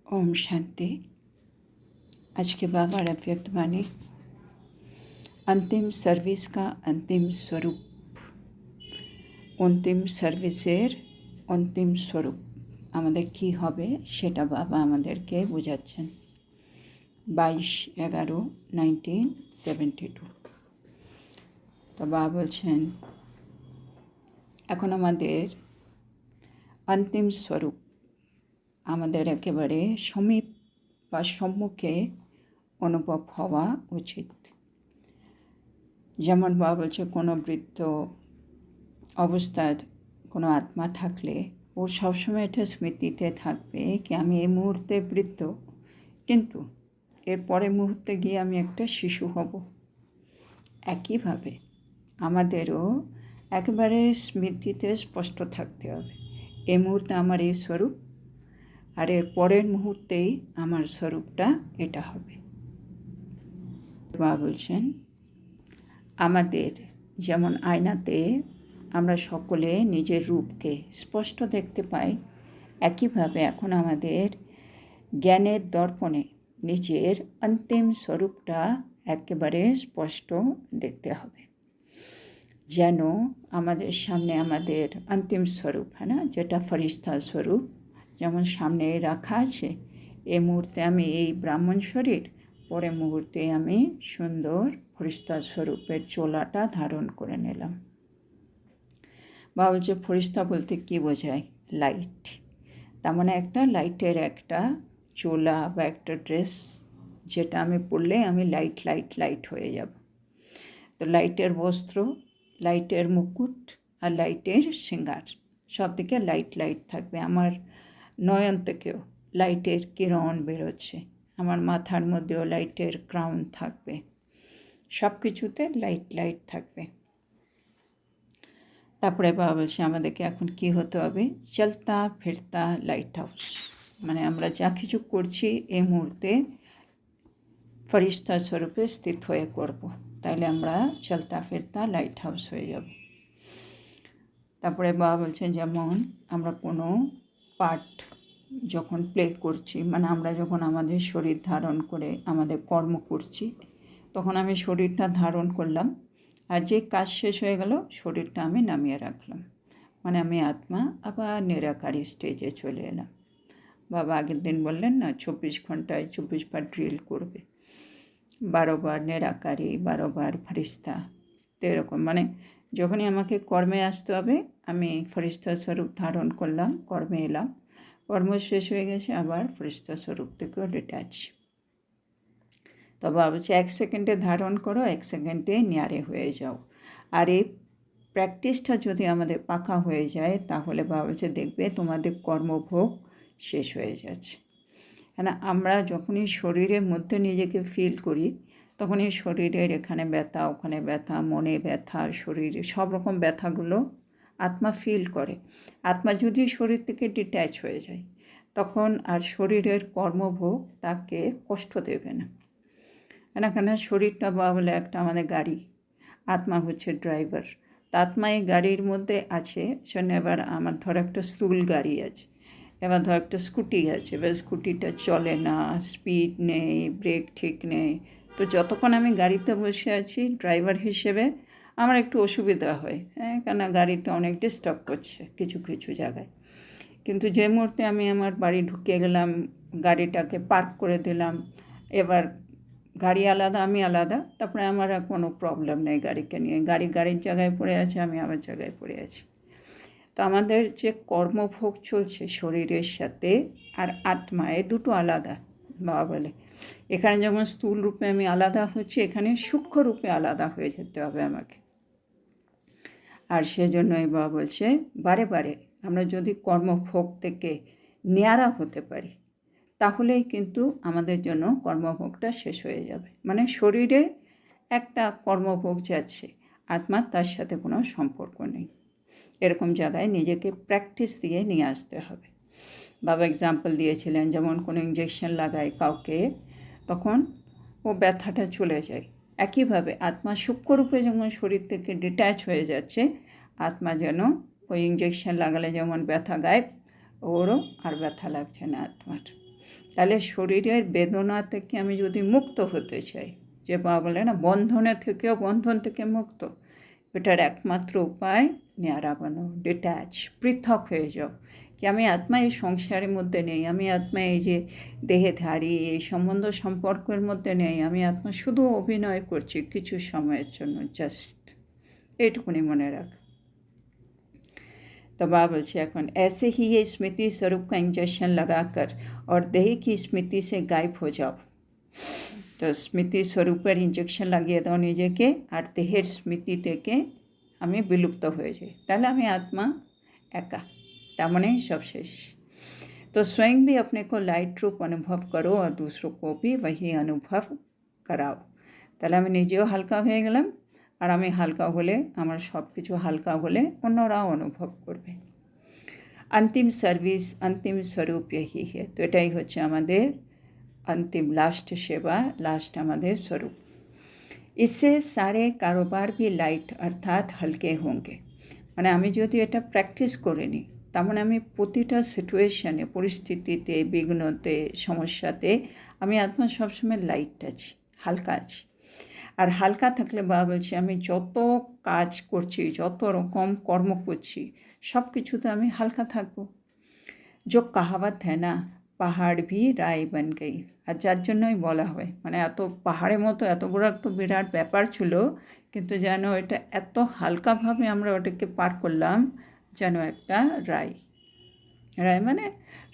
ओम शांति। आज के बाबा अव्यक्त वाणी अंतिम सर्विस का अंतिम स्वरूप, अंतिम सर्विसेर अंतिम स्वरूप আমাদের কি হবে সেটা বাবা আমাদেরকে বোঝাচ্ছেন। 22/11/1972। তো বাবা বলছেন এখন আমাদের अंतिम स्वरूप আমাদের একেবারে সমীপ বা সম্মুখে অনুভব হওয়া উচিত। যেমন বাবা বলছে কোনো বৃদ্ধ অবস্থার কোনো আত্মা থাকলে ওর সবসময় এটা স্মৃতিতে থাকবে কি আমি এই মুহূর্তে বৃদ্ধ, কিন্তু এর পরের মুহূর্তে গিয়ে আমি একটা শিশু হব। একইভাবে আমাদেরও একেবারে স্মৃতিতে স্পষ্ট থাকতে হবে এই মুহূর্তে আমার এই স্বরূপ, আর এর পরের মুহূর্তেই আমার স্বরূপটা এটা হবে। বাবা বলছেন আমাদের যেমন আয়নাতে আমরা সকলে নিজের রূপকে স্পষ্ট দেখতে পাই, একইভাবে এখন আমাদের জ্ঞানের দর্পণে নিজের অন্তিম স্বরূপটা একেবারে স্পষ্ট দেখতে হবে, যেন আমাদের সামনে আমাদের অন্তিম স্বরূপ, হ্যাঁ না, যেটা ফরিস্তা স্বরূপ যেমন সামনে রাখা আছে। এই মুহূর্তে আমি এই ব্রাহ্মণ শরীর, পরের মুহূর্তে আমি সুন্দর ফরিস্তা স্বরূপের চোলাটা ধারণ করে নিলাম। বা বলছে ফরিস্তা বলতে কী বোঝায়? লাইট। তার মানে একটা লাইটের একটা চোলা বা একটা ড্রেস, যেটা আমি পরলে আমি লাইট লাইট লাইট হয়ে যাব। তো লাইটের বস্ত্র, লাইটের মুকুট আর লাইটের শৃঙ্গার, সব দিকে লাইট লাইট থাকবে। আমার নয়ন থেকেও লাইটের কিরণ বেরোচ্ছে, আমার মাথার মধ্যেও লাইটের ক্রাউন থাকবে, সব কিছুতে লাইট লাইট থাকবে। তারপরে বাবা বলছে আমাদেরকে এখন কি হতে হবে? চলতা ফিরতা লাইট হাউস, মানে আমরা যা কিছু করছি এই মুহূর্তে ফরিস্তা স্বরূপে স্থিত হয়ে করব, তাইলে আমরা চলতা ফিরতা লাইট হাউস হয়ে যাব। তারপরে বাবা বলছেন যেমন আমরা কোনো পার্ট যখন প্লে করছি, মানে আমরা যখন আমাদের শরীর ধারণ করে আমাদের কর্ম করছি, তখন আমি শরীরটা ধারণ করলাম, আর যে কাজ শেষ হয়ে গেল শরীরটা আমি নামিয়ে রাখলাম, মানে আমি আত্মা আবার নিরাকারী স্টেজে চলে এলাম। বাবা আগের দিন বললেন না 24 ঘন্টায় 24 বার ড্রিল করবে, 12 বার নিরাকারী, 12 বার ফরিস্তা। তো এরকম মানে যখনই আমাকে কর্মে আসতে হবে আমি ফরিস্তা স্বরূপ ধারণ করলাম, কর্মে এলাম, কর্ম শেষ হয়ে গেছে, আবার ফরিস্তা স্বরূপ থেকেও ডিট্যাচ। তবে বলছে 1 সেকেন্ডে ধারণ করো, 1 সেকেন্ডে নিয়ারে হয়ে যাও। আর এই প্র্যাকটিসটা যদি আমাদের পাকা হয়ে যায় তাহলে বাবা বলছে দেখবে তোমাদের কর্মভোগ শেষ হয়ে যাচ্ছে। হ্যাঁ, আমরা যখনই শরীরের মধ্যে নিজেকে ফিল করি তখনই শরীরের এখানে ব্যথা, ওখানে ব্যথা, মনে ব্যথা, শরীরে সব রকম ব্যথাগুলো আত্মা ফিল করে। আত্মা যদি শরীর থেকে ডিট্যাচ হয়ে যায় তখন আর শরীরের কর্মভোগ তাকে কষ্ট দেবে না। কেন শরীরটা বা বলে একটা আমাদের গাড়ি, আত্মা হচ্ছে ড্রাইভার। তা আত্মা এই গাড়ির মধ্যে আছে। সেখানে এবার আমার ধর একটা স্টুল গাড়ি আছে, এবার ধর একটা স্কুটি আছে, এবার স্কুটিটা চলে না, স্পিড নেই, ব্রেক ঠিক নেই। তো যতক্ষণ আমি গাড়িতে বসে আছি ড্রাইভার হিসেবে আমার একটু অসুবিধা হয়, হ্যাঁ, কেন গাড়িটা অনেক ডিস্টার্ব করছে কিছু কিছু জায়গায়। কিন্তু যে মুহূর্তে আমি আমার বাড়ি ঢুকে গেলাম, গাড়িটাকে পার্ক করে দিলাম, এবার গাড়ি আলাদা, আমি আলাদা, তারপরে আমার আর কোনো প্রবলেম নেই গাড়িকে নিয়ে। গাড়ির জায়গায় পড়ে আছে, আমি আমার জায়গায় পড়ে আছি। তো আমাদের যে কর্মভোগ চলছে শরীরের সাথে আর আত্মা, এই দুটো আলাদা। বাবা বলে এখানে যেমন স্থূল রূপে আমি আলাদা হচ্ছি, এখানে সূক্ষ্ম রূপে আলাদা হয়ে যেতে হবে আমাকে। আর সেজন্যই বাবা বলছে বারে বারে আমরা যদি কর্মভোগ থেকে নেয়ারা হতে পারি তাহলেই কিন্তু আমাদের জন্য কর্মভোগটা শেষ হয়ে যাবে। মানে শরীরে একটা কর্মভোগ যাচ্ছে, আত্মার তার সাথে কোনো সম্পর্ক নেই। এরকম জায়গায় নিজেকে প্র্যাকটিস দিয়ে নিয়ে আসতে হবে। বাবা এক্সাম্পল দিয়েছিলেন যেমন কোনো ইঞ্জেকশন লাগায় কাউকে, তখন ও ব্যথাটা চলে যায়। একইভাবে আত্মা সূক্ষ্মরূপে যখন শরীর থেকে ডিট্যাচ হয়ে যাচ্ছে, আত্মা যেন ওই ইঞ্জেকশন লাগালে যেমন ব্যথা গায়েব, ওরও আর ব্যথা লাগছে না আত্মার। তাহলে শরীরের বেদনা থেকে আমি যদি মুক্ত হতে চাই, যে বাবা বলে না বন্ধনের থেকেও, বন্ধন থেকে মুক্ত, এটার একমাত্র উপায় ন্যাড়া বানো, ডিট্যাচ, পৃথক হয়ে যাও। কি আমি আত্মা এই সংসারের মধ্যে নেই, আমি আত্মা এই যে দেহধারী এই সম্বন্ধ সম্পর্কের মধ্যে নেই, আমি আত্মা শুধু অভিনয় করছি কিছু সময়ের জন্য, জাস্ট এইটুকুনি মনে রাখ। तो बाबा बोलছে এখন ऐसे ही ये स्मृति स्वरूप का इंजेक्शन लगाकर और देह की स्मृति से गायब हो जाओ। তো স্মৃতি স্বরূপের ইঞ্জেকশন লাগিয়ে দাও নিজেকে, আর দেহের স্মৃতি থেকে আমি বিলুপ্ত হয়ে যাই, তাহলে আমি আত্মা একা, তার মানে সব শেষ। तो स्वयं भी अपने को लाइट रूप अनुभव करो और दूसरों को भी वही अनुभव कराओ। তাহলে আমি নিজেও হালকা হয়ে গেলাম, আর আমি হালকা হলে, আমার সব কিছু হালকা হলে অন্যরাও অনুভব করবে। अंतिम सर्विस, अंतिम स्वरूप यही है। তো এটাই হচ্ছে আমাদের अंतिम लास्ट सेवा, लास्ट हमारे स्वरूप। इससे सारे कारोबार भी लाइट अर्थात हल्के होंगे। মানে আমি যদি এটা প্র্যাকটিস করে নিই, তার মানে আমি প্রতিটা সিচুয়েশানে, পরিস্থিতিতে, বিঘ্নতে, সমস্যাতে আমি আত্মা সবসময় লাইট আছি, হালকা আছি। আর হালকা থাকলে বাবা বলছি আমি যত কাজ করছি, যত রকম কর্ম করছি, সব কিছুতে আমি হালকা থাকবো। जो कहावत है ना, পাহাড় ভি রায় বন গই, আর যার জন্যই বলা হয়, মানে এত পাহাড়ের মতো এত বড় একটা বিরাট ব্যাপার ছিল, কিন্তু যেন এটা এত হালকাভাবে আমরা ওটাকে পার করলাম, যেন একটা রায়, রায় মানে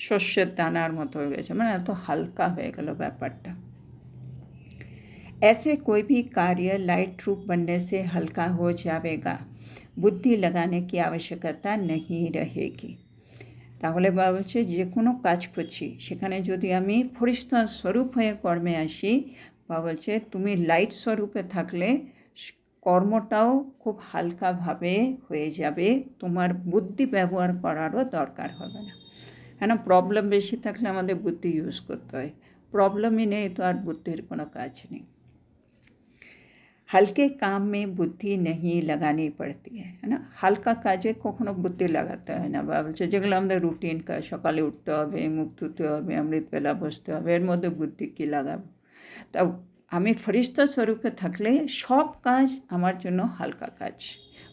শস্যের দানার মতো হয়ে গেছে, মানে এত হালকা হয়ে গেল ব্যাপারটা। ऐसे कोई भी कार्य लाइट रूप बनने से हल्का हो जाएगा, बुद्धि लगाने की आवश्यकता नहीं रहेगी। তাহলে বাবা বলছে যে কোনো কাজ করছি, সেখানে যদি আমি ফরিস্তা স্বরূপ হয়ে কর্মে আসি, বাবা বলছে তুমি লাইট স্বরূপে থাকলে কর্মটাও খুব হালকাভাবে হয়ে যাবে, তোমার বুদ্ধি ব্যবহার করারও দরকার হবে না। হ্যাঁ, প্রবলেম বেশি থাকলে আমাদের বুদ্ধি ইউজ করতে হয়, প্রবলেমই নেই তো আর বুদ্ধির কোনো কাজ নেই। হালকে কাম মে বুদ্ধি নেই লাগানি পড়তি है না, হালকা কাজে কখনো বুদ্ধি লাগাতে হয় না। বা বলছে যেগুলো আমাদের রুটিন কাজ, সকালে উঠতে হবে, মুখ ধুতে হবে, অমৃতবেলা বসতে হবে, এর মধ্যে বুদ্ধি কী লাগাবো? তা আমি ফরিস্তা স্বরূপে থাকলে সব কাজ আমার জন্য হালকা কাজ,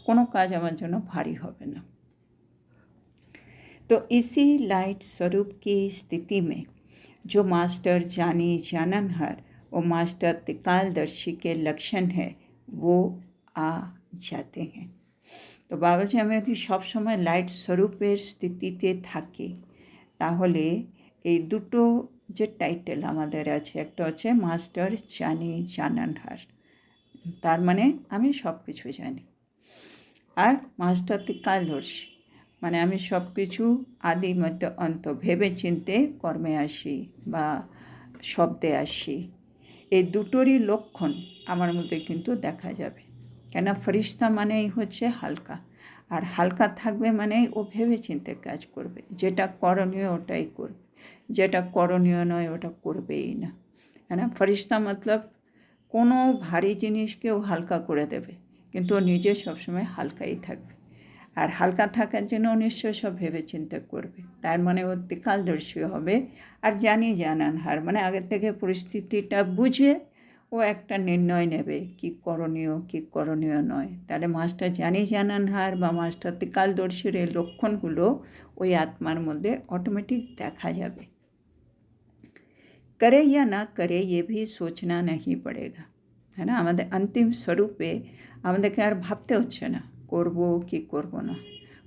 কোনো কাজ আমার জন্য ভারী হবে না। तो इसी लाइट स्वरूप की स्थिति में जो मास्टर जानी जाननहार और मास्टर त्रिकालदर्शी के लक्षण है वो आ जाते हैं। তো বাবা যে আমি যদি সবসময় লাইট স্বরূপের স্থিতিতে থাকি, তাহলে এই দুটো যে টাইটেল আমাদের আছে, একটা হচ্ছে মাস্টার জানি জানানহার, তার মানে আমি সব কিছু জানি, আর মাস্টার ত্রিকালদর্শী মানে আমি সব কিছু আদি মধ্য অন্ত ভেবে চিনতে কর্মে আসি বা শব্দে আসি। এই দুটোরই লক্ষণ আমার মধ্যে কিন্তু দেখা যাবে, কেন ফরিস্তা মানেই হচ্ছে হালকা, আর হালকা থাকবে মানেই ও ভেবে চিনতে কাজ করবে, যেটা করণীয় ওটাই করবে, যেটা করণীয় নয় ওটা করবেই না। হ্যাঁ না, ফরিস্তা মতলব কোনো ভারী জিনিসকেও হালকা করে দেবে, কিন্তু ও নিজে সবসময় হালকাই থাকবে, আর হালকা থাকার জন্য ও নিশ্চয় সব ভেবে চিন্তা করবে, তার মানে ও ত্রিকালদর্শী হবে। আর জানি জানানহার মানে আগের থেকে পরিস্থিতিটা বুঝে ও একটা নির্ণয় নেবে কি করণীয় কি করণীয় নয়। তাহলে মাস্টার জানি জানানহার বা মাস্টার ত্রিকালদর্শীর এই লক্ষণগুলো ওই আত্মার মধ্যে অটোমেটিক দেখা যাবে। करे या ना करे ये भी सोचना नहीं पड़ेगा, है ना। আমাদের अंतिम স্বরূপে আমাদেরকে আর ভাবতে হচ্ছে না করব কি করব না।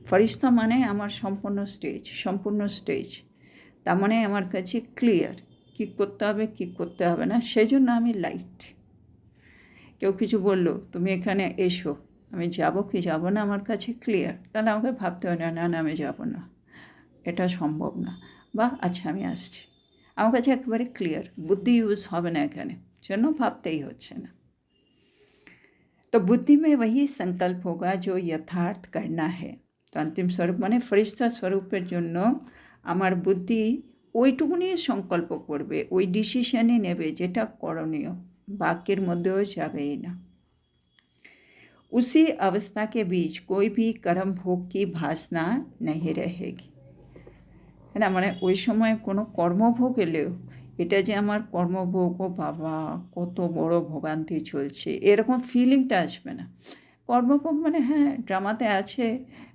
ফরিস্তা মানে আমার সম্পূর্ণ স্টেজ, তার মানে আমার কাছে ক্লিয়ার কি করতে হবে কি করতে হবে না, সেই জন্য আমি লাইট। কেউ কিছু বললো তুমি এখানে এসো, আমি যাব কি যাব না আমার কাছে ক্লিয়ার, তাহলে আমাকে ভাবতে হয় না, না না আমি যাব না, এটা সম্ভব না, বা আচ্ছা আমি আসছি, আমার কাছে একেবারে ক্লিয়ার, বুদ্ধি ইউজ হবে না এখানে, জন্য ভাবতেই হচ্ছে না। तो बुद्धि में वही संकल्प होगा जो यथार्थ करना है। तो अंतिम स्वरूप মানে ফরিস্তা স্বরূপের জন্য আমার বুদ্ধি ওইটুকুনি সংকল্প করবে, ওই ডিসিশনই নেবে যেটা করণীয়, বাক্যের মধ্যেও যাবেই না। उसी अवस्था के बीच कोई भी कर्म भोग की भासना नहीं रहेगी। হ্যাঁ না, মানে ওই সময় কোনো কর্মভোগ এলেও এটা যে আমার কর্মভোগ, ও বাবা কত বড় ভোগান্তি চলছে, এরকম ফিলিংটা আসবে না। কর্মভোগ মানে হ্যাঁ ড্রামাতে আছে,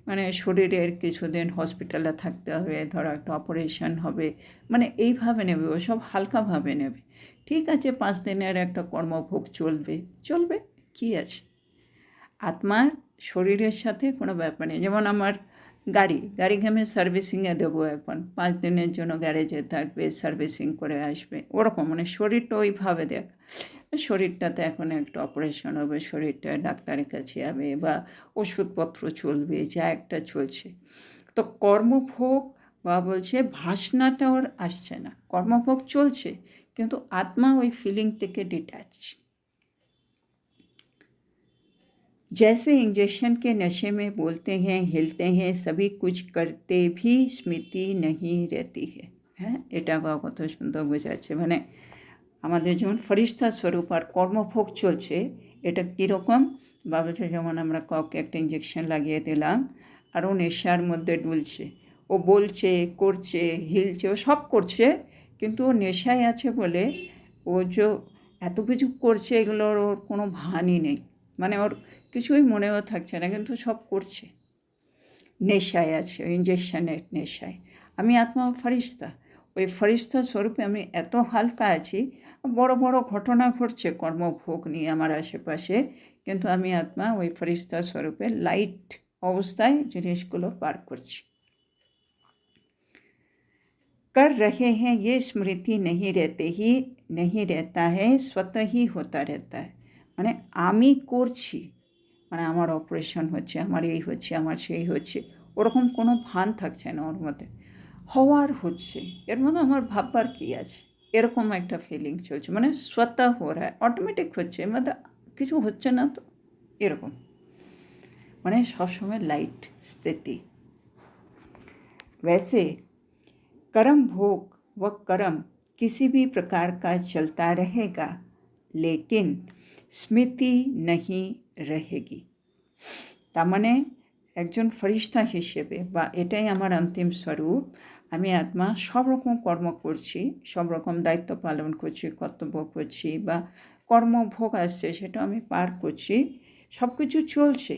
মানে শরীরের কিছুদিন হসপিটালে থাকতে হবে, ধরো একটা অপারেশন হবে, মানে এইভাবে নেবে, ওসব হালকাভাবে নেবে। ঠিক আছে 5 দিনের একটা কর্মভোগ চলবে চলবে, কী আছে। আত্মার শরীরের সাথে কোনো ব্যাপার নেই। যেমন আমার গাড়িকে আমি সার্ভিসিংয়ে দেবো, এখন 5 দিনের জন্য গ্যারেজে থাকবে, সার্ভিসিং করে আসবে, ওরকম মানে শরীরটা ওইভাবে দেখ। শরীরটাতে এখন একটা অপারেশন হবে, শরীরটা ডাক্তারের কাছে যাবে বা ওষুধপত্র চলবে, যা একটা চলছে। তো কর্মভোগ বা বলছে ভাসনাটা ওর আসছে না, কর্মভোগ চলছে কিন্তু আত্মা ওই ফিলিং থেকে ডিট্যাচ। जैसे इंजेक्शन के नशे में बोलते हैं, हिलते हैं, सभी कुछ करते भी स्मृति नहीं रहती है। হ্যাঁ, এটা বা কত সুন্দর বোঝাচ্ছে, মানে আমাদের যেমন ফরিস্তা স্বরূপ আর কর্মভোগ চলছে, এটা কীরকম বা বলছে, যেমন আমরা কাউকে একটা ইঞ্জেকশন লাগিয়ে দিলাম আর ও নেশার মধ্যে ডুলছে, ও বলছে, করছে, হিলছে, ও সব করছে, কিন্তু ও নেশায় আছে বলে ও যে এত কিছু করছে এগুলোর ওর কোনো ভানই নেই, মানে ওর কিছুই মনেও থাকছে না, কিন্তু সব করছে, নেশায় আছে, ওই ইঞ্জেকশনের নেশায়। আমি আত্মা ফরিস্তা, ওই ফরিস্তা স্বরূপে আমি এত হালকা আছি, বড় বড় ঘটনা ঘটছে কর্মভোগ নিয়ে আমার আশেপাশে, কিন্তু আমি আত্মা ওই ফরিস্তা স্বরূপে লাইট অবস্থায় জিনিসগুলো পার করছি। कर रहे हैं ये स्मृति नहीं रहता है, स्वतः ही होता रहता है। মানে আমি করছি, মানে আমার অপারেশন হচ্ছে, আমার এই হচ্ছে, আমার সেই হচ্ছে, ওরকম কোনো ভান থাকছে না ওর মধ্যে, হওয়ার হচ্ছে, এর মধ্যে আমার ভাববার কী আছে, এরকম একটা ফিলিং চলছে, মানে स्वतः हो रहा है, অটোমেটিক হচ্ছে, এর মধ্যে কিছু হচ্ছে না তো, এরকম, মানে সবসময় লাইট স্থিতি। वैसे कर्म भोग व कर्म किसी भी प्रकार का चलता रहेगा, लेकिन स्मृति नहीं रहेगी। তার মানে একজন ফরিস্তা হিসেবে বা এটাই আমার অন্তিম স্বরূপ, আমি আত্মা সব রকম কর্ম করছি, সব রকম দায়িত্ব পালন করছি, কর্তব্য করছি, বা কর্মভোগ আসছে সেটা আমি পার করছি, সব কিছু চলছে,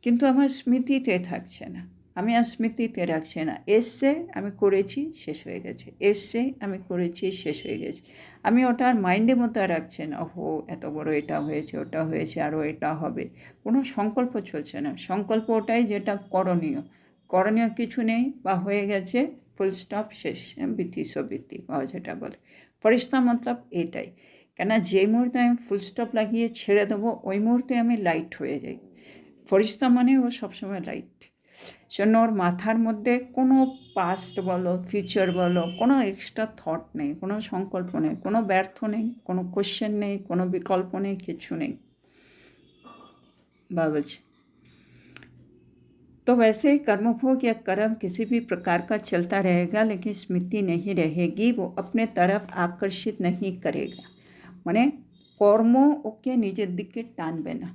কিন্তু আমার স্মৃতিতে থাকছে না, আমি আর স্মৃতিতে রাখছি না। এসছে, আমি করেছি, শেষ হয়ে গেছে, এসছে, আমি করেছি, শেষ হয়ে গেছে, আমি ওটা আর মাইন্ডের মধ্যে রাখছি না, ওহো এত বড় এটা হয়েছে, ওটা হয়েছে, আরও এটা হবে, কোনো সংকল্প চলছে না। সংকল্প ওটাই যেটা করণীয়, করণীয় কিছু নেই বা হয়ে গেছে, ফুল স্টপ, শেষ, বৃত্তি সবৃত্তি পাওয়া যেটা বলে ফরিস্তা, মতলব এটাই। কেন যে মুহূর্তে আমি ফুল স্টপ লাগিয়ে ছেড়ে দেবো, ওই মুহূর্তে আমি লাইট হয়ে যাই। ফরিস্তা মানে ও সবসময় লাইট, সেজন্য ওর মাথার মধ্যে কোনো পাস্ট বলো, ফিউচার বলো, কোনো এক্সট্রা থট নেই, কোনো সংকল্প নেই, কোনো ব্যর্থ নেই, কোনো কোশ্চেন নেই, কোনো বিকল্প নেই, কিছু নেই। बाबज तो वैसे ही कर्मभोग या कर्म किसी भी प्रकार का चलता रहेगा, लेकिन स्मृति नहीं रहेगी, वो अपने तरफ आकर्षित नहीं करेगा। মানে কর্ম ওকে নিজের দিকে টানবে না,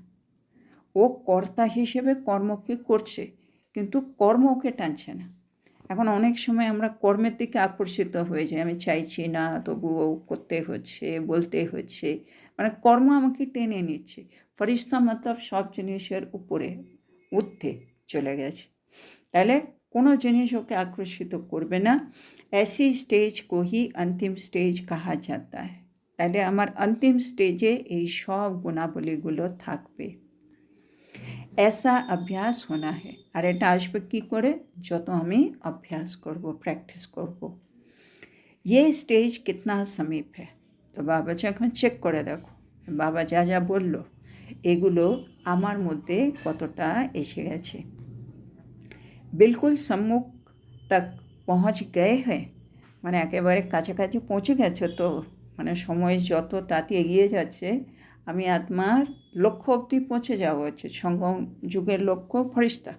ও কর্তা হিসেবে কর্মকে করছে, কিন্তু কর্ম ওকে টানছে না। এখন অনেক সময় আমরা কর্মের দিকে আকর্ষিত হয়ে যাই, আমি চাইছি না তবুও করতে হচ্ছে, বলতে হচ্ছে, মানে কর্ম আমাকে টেনে নিচ্ছে। ফরিস্তা মতলব সব জিনিসের উপরে ঊর্ধ্বে চলে গেছে, তাহলে কোনো জিনিস ওকে আকর্ষিত করবে না। ऐसी स्टेज को ही अंतिम स्टेज कहा जाता है। তাহলে আমার অন্তিম স্টেজে এই সব গুণাবলীগুলো থাকবে। ऐसा अभ्यास होना है, আর এটা আসবে কী করে, যত আমি অভ্যাস করব, প্র্যাকটিস করব। ये স্টেজ कितना समीप है, তো বাবা যখন চেক করে দেখো, বাবা যা যা বলল এগুলো আমার মধ্যে কতটা এসে গেছে। बिल्कुल सम्मुख तक पहुँच गए हैं, মানে একেবারে কাছাকাছি পৌঁছে গেছে, তো মানে সময় যত তাতে এগিয়ে যাচ্ছে, আমি আত্মার লক্ষ্য অবধি পৌঁছে যাওয়া হচ্ছে, সঙ্গম যুগের লক্ষ্য ফরিস্তা,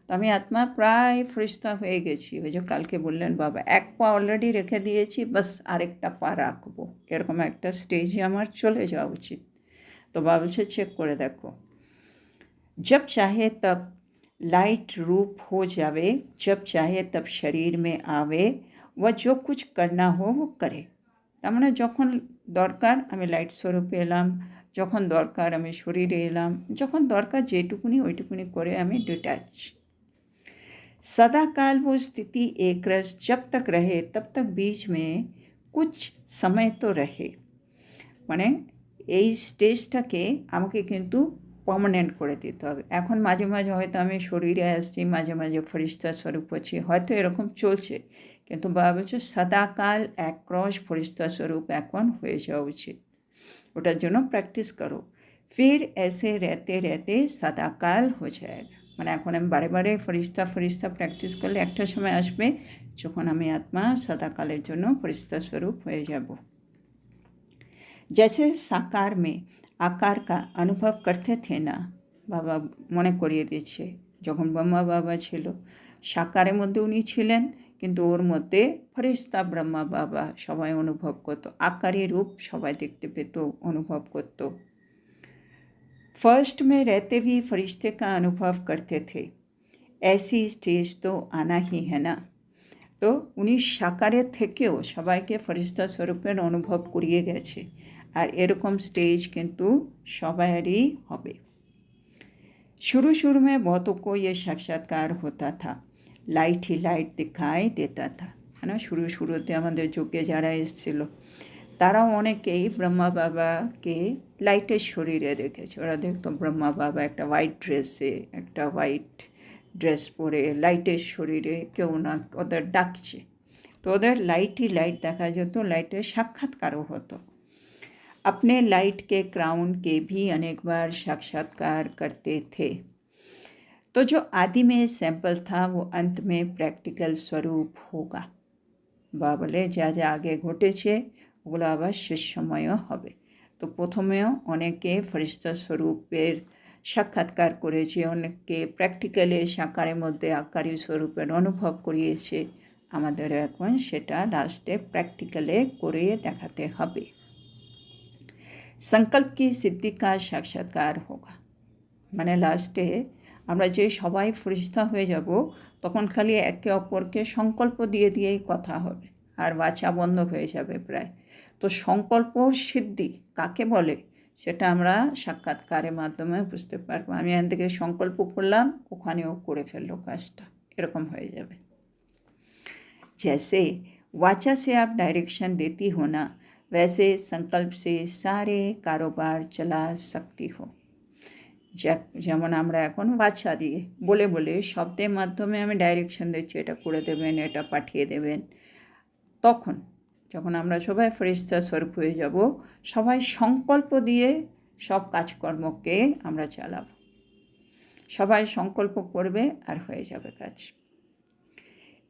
তো আমি আত্মা প্রায় ফরিস্তা হয়ে গেছি। ওই যে কালকে বললেন বাবা, এক পা অলরেডি রেখে দিয়েছি, বাস আরেকটা পা রাখবো, এরকম একটা স্টেজে আমার চলে যাওয়া উচিত। তো বাবা বলছে চেক করে দেখো, जब चाहे तब लाइट रूप हो जावे, जब चाहे तब शरीर में आवे, व जो कुछ करना हो वो करे। তার মানে যখন দরকার আমি লাইট স্বরূপে এলাম, যখন দরকার আমি শরীরে এলাম, যখন দরকার যেটুকুনি ওইটুকুনি করে আমি ডিট্যাচ। सदा काल वो स्थिति एक रस जब तक रहे तब तक बीच में कुछ समय तो रहे। মানে এই স্টেজটাকে আমাকে কিন্তু পার্মানেন্ট করে দিতে হবে। এখন মাঝে মাঝে হয়তো আমি শরীরে আসছি, মাঝে মাঝে ফেরেশতা স্বরূপ হচ্ছি, হয়তো এরকম চলছে, কিন্তু বাবা বলছে সদাকাল একরস ফেরেশতা স্বরূপ এখন হয়ে যাওয়া উচিত। ওটার জন্য প্র্যাকটিস করো। ফির এসে রেতে রেতে সদাকাল হয়ে যায়গা। মানে এখন আমি বারে বারে ফেরেশতা ফেরেশতা প্র্যাকটিস করলে একটা সময় আসবে যখন আমি আত্মা সদাকালের জন্য ফেরেশতা স্বরূপ হয়ে যাব। जैसे साकार में आकार का अनुभव करते थे ना, বাবা মনে করিয়ে দিচ্ছে যখন ব্রহ্মা বাবা ছিল সাকারের মধ্যে উনি ছিলেন, কিন্তু ওর মধ্যে ফেরেশতা ব্রহ্মা বাবা সবাই অনুভব করতো, আকারী রূপ সবাই দেখতে পেত, অনুভব করতো। फर्स्ट में रहते भी फरिश्ते का अनुभव करते थे, ऐसी स्टेज तो आना ही है ना। তো উনি সাকারের থেকেও সবাইকে ফেরেশতা স্বরূপের অনুভব করিয়ে গেছে, আর এরকম স্টেজ কিন্তু সবারই হবে। शुरू शुरू में बहुतों को ये साक्षात्कार होता था, लाइट ही लाइट दिखाई देता था, है ना। शुरू शुरूते আমাদের যুগে যারা এসেছিল তারাও অনেকেই ব্রহ্মা বাবাকে লাইটের শরীরে দেখেছে। ওরা দেখতো ব্রহ্মা বাবা একটা হোয়াইট ড্রেসে, একটা হোয়াইট ড্রেস পরে লাইটের শরীরে কেউ না ওদের ডাকছে, তো ওদের লাইটই লাইট দেখা যেত, লাইটের সাক্ষাৎকারও হতো। अपने लाइट के क्राउन के भी अनेक बार साक्षात्कार करते थे। तो जो आदि में सैंपल था वो अंत में प्रैक्टिकल स्वरूप होगा। বা বলে যা যা আগে ঘটেছে ওগুলো আবার শেষ সময়ও হবে। তো প্রথমেও অনেকে ফেরেশতা স্বরূপের সাক্ষাৎকার করেছে, অনেককে প্র্যাকটিক্যালি সাকারের মধ্যে আকারী স্বরূপের অনুভব করিয়েছে। আমাদের এখন সেটা লাস্টে প্র্যাকটিক্যালে করে দেখাতে হবে। संकल्प की सिद्धि का साक्षात्कार होगा। মানে লাস্টে আমরা যে সবাই ফেরেশতা হয়ে যাব তখন খালি একে অপরকে সংকল্প দিয়ে দিয়েই কথা হবে, আর বাচা বন্ধ হয়ে যাবে প্রায়। তো সংকল্প সিদ্ধি কাকে বলে সেটা আমরা সাক্ষাৎকারের মাধ্যমে বুঝতে পারবো। আমি এখান থেকে সংকল্প করলাম, ওখানেও করে ফেললো কাজটা, এরকম হয়ে যাবে। जैसे वाचा से आप डायरेक्शन देती हो ना, वैसे संकल्प से सारे कारोबार चला सकती हो। যেমন আমরা এখন বাচ্চা দিয়ে বলে বলে শব্দের মাধ্যমে আমি ডাইরেকশন দিচ্ছি, এটা করে দেবেন, এটা পাঠিয়ে দেবেন। তখন যখন আমরা সবাই ফেরেশতা স্বরূপ হয়ে যাব, সবাই সংকল্প দিয়ে সব কাজকর্মকে আমরা চালাব। সবাই সংকল্প করবে আর হয়ে যাবে কাজ।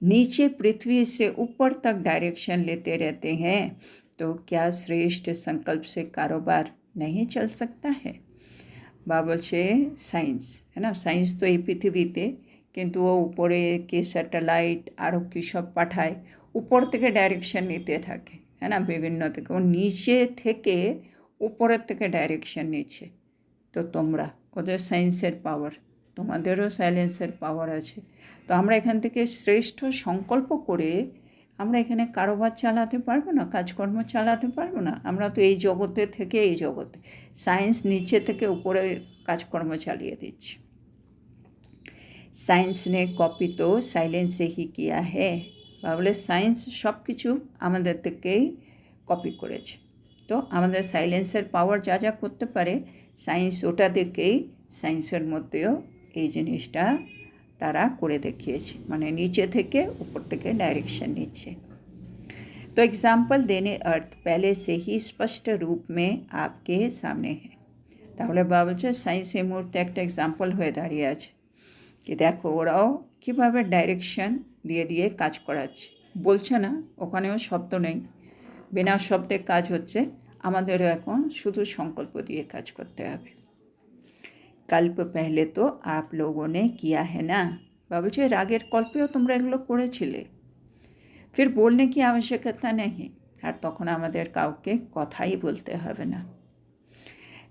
नीचे पृथ्वी से ऊपर तक डायरेक्शन लेते रहते हैं, तो क्या श्रेष्ठ संकल्प से कारोबार नहीं चल सकता है। বা বলছে সায়েন্স, হ্যাঁ না, সায়েন্স তো এই পৃথিবীতে, কিন্তু ও উপরে কে স্যাটেলাইট আরও কী সব পাঠায়, উপর থেকে ডাইরেকশন নিতে থাকে, হ্যাঁ না, বিভিন্ন থেকে। ও নিচে থেকে উপরের থেকে ডাইরেকশন নিচ্ছে। তো তোমরা ওদের সায়েন্সের পাওয়ার, তোমাদেরও সাইলেন্সের পাওয়ার আছে। তো আমরা এখান থেকে শ্রেষ্ঠ সংকল্প করে আমরা এখানে কারোবার চালাতে পারবো না, কাজকর্ম চালাতে পারবো না। আমরা তো এই জগতে থেকে এই জগতে, সায়েন্স নিচে থেকে উপরে কাজকর্ম চালিয়ে দিচ্ছে। সায়েন্স নে কপি তো সাইলেন্স से ही किया है। বলে সায়েন্স সব কিছু আমাদের থেকেই কপি করেছে। তো আমাদের সাইলেন্সের পাওয়ার যা যা করতে পারে সায়েন্স ওটা দেখেই সায়েন্সের মধ্যেও এই জিনিসটা তারা করে দেখিয়েছে, মানে নিচে থেকে উপর থেকে ডাইরেকশন নিচ্ছে। तो एग्जाम्पल देने अर्थ पहले से ही स्पष्ट रूप में आपके सामने है। তাহলে বাবা বলছে সায়েন্স এই মুহূর্তে একটা এক্সাম্পল হয়ে দাঁড়িয়ে আছে কি দেখো ওরাও কীভাবে ডাইরেকশন দিয়ে দিয়ে কাজ করাচ্ছে। বলছে না, ওখানেও শব্দ নেই, বিনা শব্দে কাজ হচ্ছে। আমাদেরও এখন শুধু সংকল্প দিয়ে কাজ করতে হবে। कल्प पहले तो आप लोगों ने किया है ना। বাবা বলছে রাগের কল্পেও তোমরা এগুলো করেছিলে। फिर बोलने की आवश्यकता नहीं, আর তখন আমাদের কাউকে কথাই বলতে হবে না।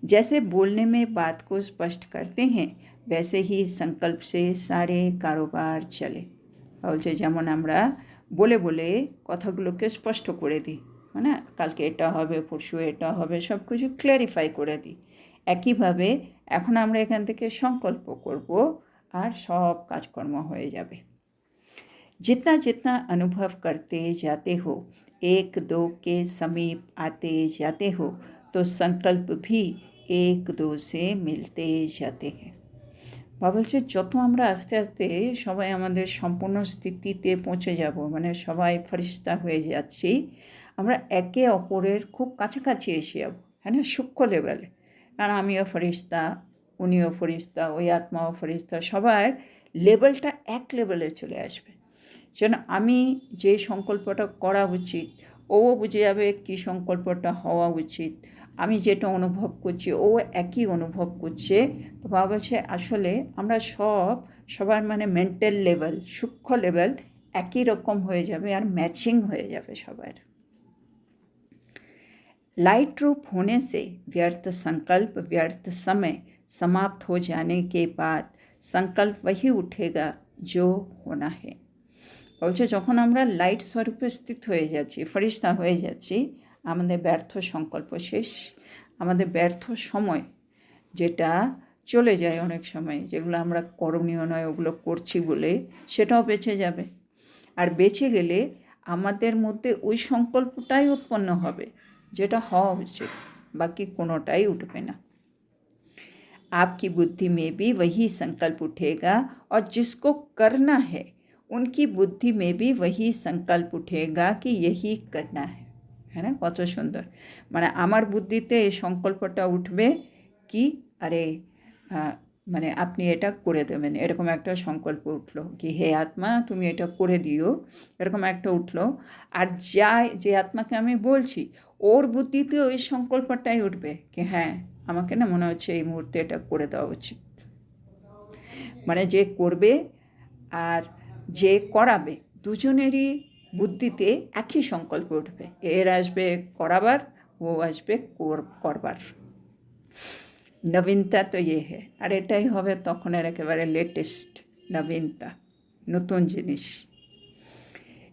जैसे बोलने में बात को स्पष्ट करते हैं, वैसे ही संकल्प से सारे कारोबार चले। বলছে যেমন আমরা বলে বলে কথাগুলোকে স্পষ্ট করে দিই, মানে কালকে এটা হবে, পরশু এটা হবে, সব কিছু ক্ল্যারিফাই করে দিই। একইভাবে এখন আমরা এখান থেকে সংকল্প করব আর সব কাজকর্ম হয়ে যাবে। जितना जितना अनुभव करते जाते हो, एक दो के समीप आते जाते हो, तो संकल्प भी एक दो से मिलते जाते हैं। বা বলছে যত আমরা আস্তে আস্তে সবাই আমাদের সম্পূর্ণ স্থিতিতে পৌঁছে যাব, মানে সবাই ফরিস্তা হয়ে যাচ্ছি, আমরা একে অপরের খুব কাছাকাছি এসে যাব, হ্যাঁ না, সূক্ষ্ম লেভেলে। কারণ আমিও ফরিস্তা, উনিও ফরিস্তা, ওই আত্মাও ফরিস্তা, সবার লেভেলটা এক লেভেলে চলে আসবে। যেন আমি যে সংকল্পটা করা উচিত, ও বুঝে যাবে কী সংকল্পটা হওয়া উচিত। আমি যেটা অনুভব করছি ও একই অনুভব করছে। তো বাবা বলছে আসলে আমরা সবার মানে মেন্টাল লেভেল, সূক্ষ্ম লেভেল একই রকম হয়ে যাবে আর ম্যাচিং হয়ে যাবে সবার। लाइट रूप होने से व्यर्थ संकल्प, व्यर्थ समय समाप्त हो जाने के बाद संकल्प वही उठेगा जो होना है। বলছে যখন আমরা লাইট স্বরূপে স্থিত হয়ে যাচ্ছি, ফরিস্তা হয়ে যাচ্ছি, আমাদের ব্যর্থ সংকল্প শেষ, আমাদের ব্যর্থ সময় যেটা চলে যায় অনেক সময়, যেগুলো আমরা করণীয় নয় ওগুলো করছি বলে, সেটাও বেঁচে যাবে। আর বেঁচে গেলে আমাদের মধ্যে ওই সংকল্পটাই উৎপন্ন হবে যেটা হওয়া উচিত, বাকি কোনোটাই উঠবে না। आपकी बुद्धि में भी वही संकल्प उठेगा और जिसको करना है उनकी बुद्धि में भी वही संकल्प उठेगा कि यही करना है। है ना, কত সুন্দর। মানে আমার বুদ্ধিতে এই সংকল্পটা উঠবে কি, আরে মানে আপনি এটা করে দেবেন, এরকম একটা সংকল্প উঠলো, কি হে আত্মা তুমি এটা করে দিও, এরকম একটা উঠলো। আর যে আত্মাকে আমি বলছি ওর বুদ্ধিতে ওই সংকল্পটাই উঠবে কি হ্যাঁ আমাকে না মনে হচ্ছে এই মুহূর্তে এটা করে দেওয়া উচিত। মানে যে করবে আর যে করাবে দুজনেরই বুদ্ধিতে একই সংকল্প উঠবে, এর আসবে করাবার, ও আসবে করবার। নবীনতা তো ইয়ে হে, আর এটাই হবে তখনের একেবারে লেটেস্ট নবীনতা, নতুন জিনিস।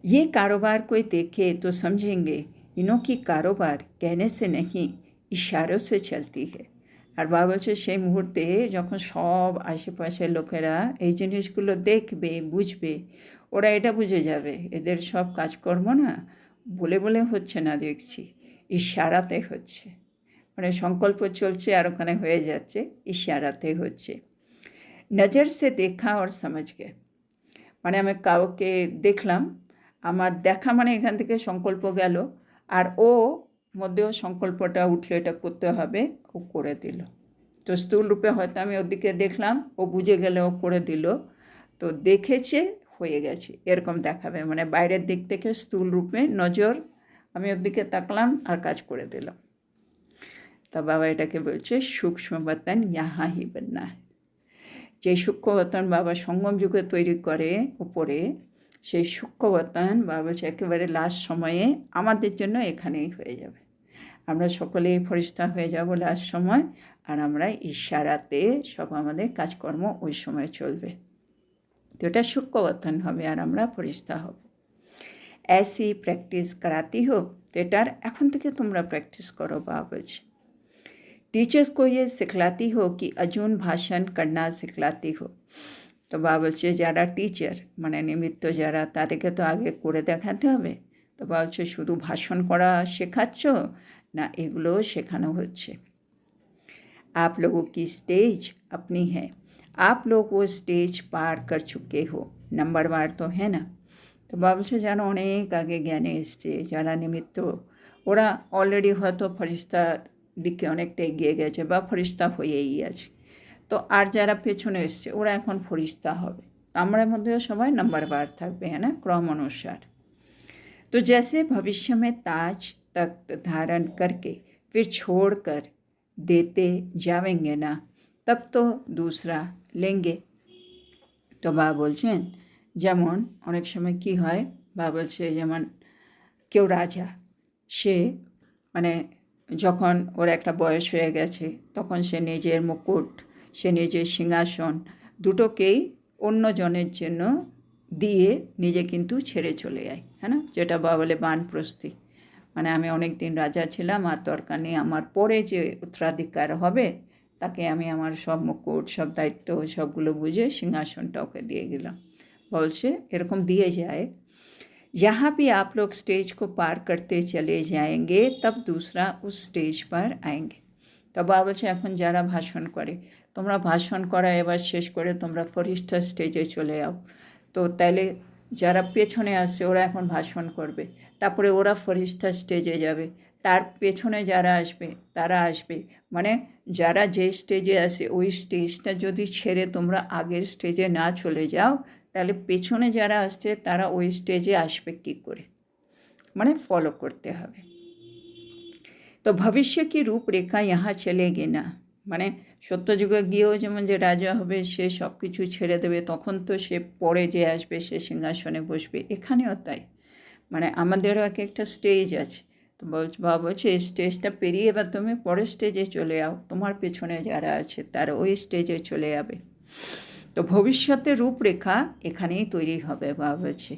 ये कारोबार कोई देखे तो समझेंगे इनों की कारोबार कहने से नहीं इशारों से चलती है। আর বাবা বলছে সেই মুহূর্তে যখন সব আশেপাশের লোকেরা এই জিনিসগুলো দেখবে, বুঝবে, ওরা এটা বুঝে যাবে এদের সব কাজকর্ম না বলে বলে হচ্ছে না, দেখছি ইশারাতে হচ্ছে। মানে সংকল্প চলছে আর ওখানে হয়ে যাচ্ছে, ইশারাতে হচ্ছে। নজর সে দেখা আর সমঝ গে, মানে আমি কাউকে দেখলাম, আমার দেখা মানে এখান থেকে সংকল্প গেল, আর ও মধ্যেও সংকল্পটা উঠলে এটা করতে হবে, ও করে দিল। তো স্থূল রূপে হয়তো আমি ওর দিকে দেখলাম, ও বুঝে গেলে ও করে দিল, তো দেখেছে হয়ে গেছে এরকম দেখাবে। মানে বাইরের দিক থেকে স্থূল রূপে নজর, আমি ওর দিকে তাকলাম আর কাজ করে দিলাম। তা বাবা এটাকে বলছে সূক্ষ্ম বতন ইহা হি বননা है। যে সূক্ষ্ম বতন বাবা সঙ্গম যুগে তৈরি করে উপরে, সেই সূক্ষ্ম বতন বাবা বলছে একেবারে লাস্ট সময়ে আমাদের জন্য এখানেই হয়ে যাবে। আমরা সকলেই ফরিস্তা হয়ে যাব লাস্ট সময়, আর আমরা ইশারাতে সব আমাদের কাজকর্ম ওই সময় চলবে। তো এটা সূক্ষ্ম বতন হবে আর আমরা ফরিস্তা হব। ऐसी প্র্যাকটিস कराती हो, তো এটার এখন থেকে তোমরা প্র্যাকটিস করো বাবা বলছে। टीचर्स को ये सिखलाती हो कि अर्जुन भाषण करना सिखलाती हो। তো বাবা বলছে যারা টিচার মানে নিমিত্ত যারা, তাদেরকে তো আগে করে দেখাতে হবে। তো বাবা বলছে শুধু ভাষণ করা শেখাচ্ছ না, এগুলোও শেখানো হচ্ছে। आप लोगों की स्टेज अपनी है, आप लोग वो स्टेज पार कर चुके हो, नंबरवार तो है ना। তো বাবা বলছে যারা অনেক আগে জ্ঞানে এসছে, যারা নিমিত্ত, ওরা অলরেডি হয়তো ফরিস্তার দিকে অনেকটা এগিয়ে গেছে বা ফরিস্তা হয়েই আছে। তো আর যারা পেছনে এসছে ওরা এখন ফরিস্তা হবে। আমরা মধ্যেও সবাই নাম্বারবার থাকবে, হ্যাঁ না, ক্রম অনুসার। तो जैसे भविष्य में ताज तख्त धारण करके फिर छोड़ कर देते जाएंगे ना, तब तो दूसरा लेंगे। তো বাবা বলছেন যেমন অনেক সময় কি হয়, বাবা বলছে যেমন কেউ রাজা, সে মানে যখন ওর একটা বয়স হয়ে গেছে তখন সে নিজের মুকুট সে নিজের সিংহাসন দুটোকেই অন্যজনের জন্য দিয়ে নিজে কিন্তু ছেড়ে চলে যায়, হ্যাঁ না, যেটা বলে বানপ্রস্থি। মানে আমি অনেক দিন রাজা ছিলাম, আর দরকার নেই, আমার পরে যে উত্তরাধিকার হবে তাকে আমি আমার সব মুকুট, সব দায়িত্ব, সবগুলো বুঝে সিংহাসনটা ওকে দিয়ে গেলাম। বলছে এরকম দিয়ে যায়। यहाँ भी आप लोग स्टेज को पार करते चले जाएंगे तब दूसरा उस स्टेज पर आएंगे। তো বাবা বলছে এখন যারা ভাষণ করে, তোমরা ভাষণ করা এবার শেষ করে তোমরা ফরিস্তা স্টেজে চলে যাও। তো তাইলে যারা পেছনে আসছে ওরা এখন ভাষণ করবে, তারপরে ওরা ফরিস্তা স্টেজে যাবে, তার পেছনে যারা আসবে তারা আসবে। মানে যারা যে স্টেজে আসে ওই স্টেজটা যদি ছেড়ে তোমরা আগের স্টেজে না চলে যাও, তাহলে পেছনে যারা আসছে তারা ওই স্টেজে আসবে কী করে, মানে ফলো করতে হবে। তো ভবিষ্য কি রূপরেখা ইহা চলেগি না, মানে সত্যযুগে গিয়েও যেমন যে রাজা হবে সে সব কিছু ছেড়ে দেবে, তখন তো সে পরে যে আসবে সে সিংহাসনে বসবে, এখানেও তাই। মানে আমাদেরও একটা স্টেজ আছে। তো বাবা বলছে এই স্টেজটা পেরিয়ে এবার তুমি পরের স্টেজে চলে যাও, তোমার পেছনে যারা আছে তারা ওই স্টেজে চলে যাবে। তো ভবিষ্যতের রূপরেখা এখানেই তৈরি হবে। বাবা বলছে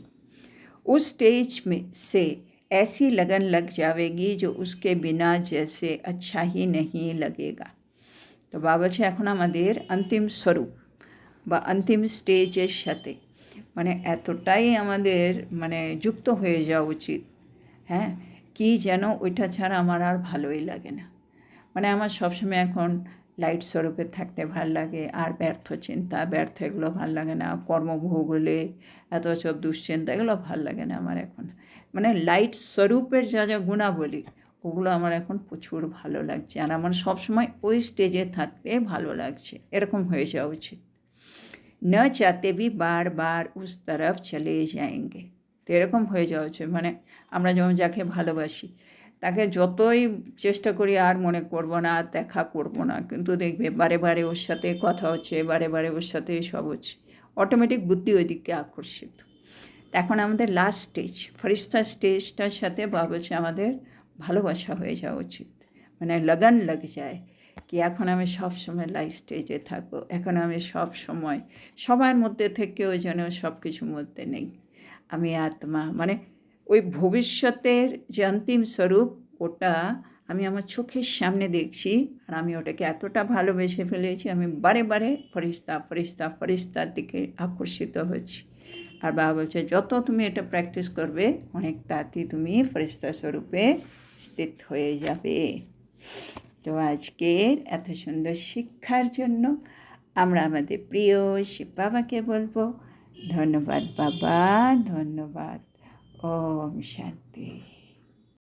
उस स्टेज में से ऐसी लगन लग जाएगी जो उसके बिना जैसे अच्छा ही नहीं लगेगा। তো বাবা বলছে এখন আমাদের অন্তিম স্বরূপ বা অন্তিম স্টেজের সাথে মানে এতটাই আমাদের মানে যুক্ত হয়ে যাওয়া উচিত, হ্যাঁ, কি যেন ওইটা ছাড়া আমার আর ভালোই লাগে না। মানে আমার সবসময় এখন লাইট স্বরূপে থাকতে ভাল লাগে, আর ব্যর্থ চিন্তা, ব্যর্থ এগুলো ভাল লাগে না, কর্মভোগ হলে এত সব দুশ্চিন্তা এগুলো ভাল লাগে না আমার এখন। মানে লাইট স্বরূপের যা যা গুণাবলী ওগুলো আমার এখন প্রচুর ভালো লাগছে, আর আমার সবসময় ওই স্টেজে থাকতে ভালো লাগছে, এরকম হয়ে যাওয়া উচিত। না চাতে ভি বার বার উস তরফ চলে যাएंगे। তো এরকম হয়ে যাওয়া উচিত। মানে আমরা যেমন যাকে ভালোবাসি তাকে যতই চেষ্টা করি আর মনে করব না, দেখা করব না, কিন্তু দেখবে বারে বারে ওর সাথে কথা হচ্ছে, বারে বারে ওর সাথে সব হচ্ছে, অটোমেটিক বুদ্ধি ওই দিকে আকর্ষিত। এখন আমাদের লাস্ট স্টেজ ফরিস্তা স্টেজটার সাথে বাবা বলছে আমাদের ভালোবাসা হয়ে যাওয়া উচিত, মানে লগন লাগ যায় কি এখন আমি সব সময় লাইফ স্টেজে থাকবো, এখন আমি সব সময় সবার মধ্যে থেকেও যেন সব কিছুর মধ্যে নেই, আমি আত্মা, মানে ওই ভবিষ্যতের যে অন্তিম স্বরূপ ওটা আমি আমার চোখের সামনে দেখছি, আর আমি ওটাকে এতটা ভালোবেসে ফেলেছি আমি বারে বারে ফরিস্তা ফরিস্তা ফরিস্তার দিকে আকর্ষিত হচ্ছি। আর বাবা বলছে যত তুমি এটা প্র্যাকটিস করবে অনেক তাড়াতাড়ি তুমি ফরিস্তা স্বরূপে স্থিত হয়ে যাবে। তো আজকের এত সুন্দর শিক্ষার জন্য আমরা আমাদের প্রিয় শিব বাবাকে বলবো ধন্যবাদ বাবা, ধন্যবাদ। ওম শান্তি।